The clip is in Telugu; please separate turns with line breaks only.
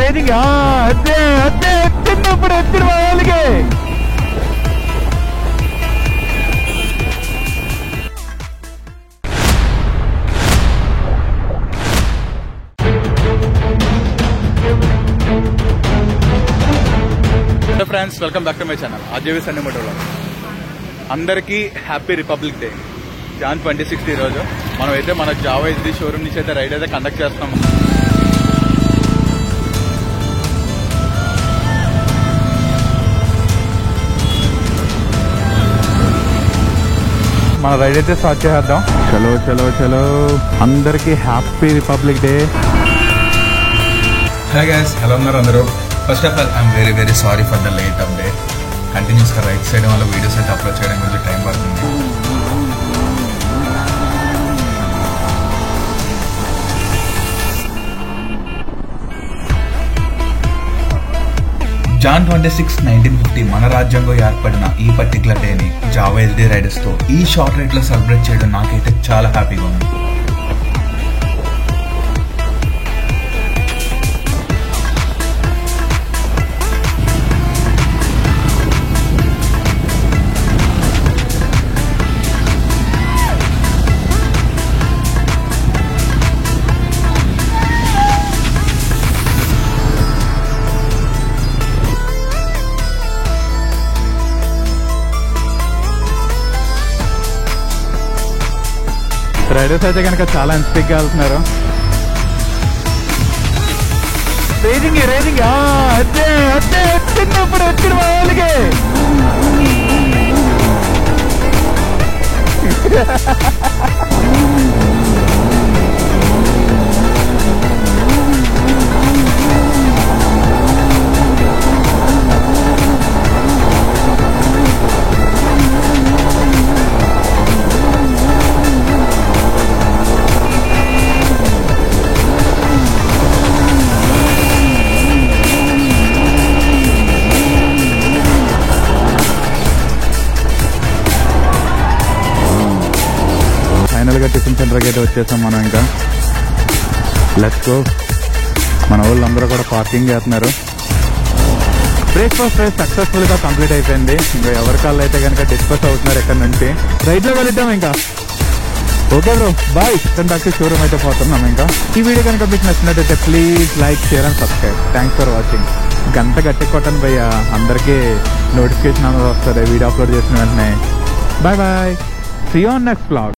రేసింగ్ అదే అదే ఎత్తినప్పుడు ఎత్తిన వాళ్ళకి friends, welcome back to my channel ఆర్జేవి సండే మోటో. అందరికీ హ్యాపీ రిపబ్లిక్ డే. జాన్ 26 ఈ రోజు మనమైతే మన జావా ఎస్డి షోరూమ్ నుంచి అయితే రైడ్ అయితే కండక్ట్ చేస్తాము. మన రైడ్ అయితే స్టార్ట్ చేద్దాం. చలో చలో చలో, అందరికీ happy republic day.
Hi guys, ఎలా ఉన్నారు అందరూ? First of all I'm very sorry for the late update. కంటిన్యూస్గా రైట్ సైడ్ వల్ల వీడియోస్ అయితే అప్లోడ్ చేయడం కొంచెం టైం పడుతుంది. జాన్ 26, 1950 మన రాజ్యంలో ఏర్పడిన ఈ పర్టికులర్ డేని జావా ఎస్డి రైడర్స్ తో ఈ షార్ట్ రైడ్ లో సెలబ్రేట్ చేయడం నాకైతే చాలా హ్యాపీగా ఉంది.
రైడర్స్ అయితే కనుక చాలా ఇన్స్పైర్ గా వెళ్తున్నారు. రేసింగ్ రేసింగ్ అదే అదే ఎత్తినప్పుడు ఎత్తిన వాళ్ళకి ఫైనల్ గా టిఫిన్ సెంటర్కి అయితే వచ్చేసాం మనం. ఇంకా లెట్స్ గో. మన వాళ్ళందరూ కూడా పార్కింగ్ చేస్తున్నారు. బ్రేక్ఫాస్ట్ రైస్ సక్సెస్ఫుల్ గా కంప్లీట్ అయిపోయింది. ఇంకా ఎవరికాళ్ళు అయితే కనుక డిస్కస్ అవుతున్నారు ఇక్కడ నుంచి. రైట్ లో వెళ్తాం ఇంకా. Okay bro, bye. Back to showroom అయితే పోతున్నాం. ఇంకా ఈ వీడియో కనుక మీకు నచ్చినట్టయితే please like, share and subscribe. Thanks for watching. గంట గట్టి కొట్టండి భయ్య, అందరికీ నోటిఫికేషన్ అనేది వస్తుంది వీడియో అప్లోడ్ చేసిన వెంటనే. Bye bye, see you on next vlog.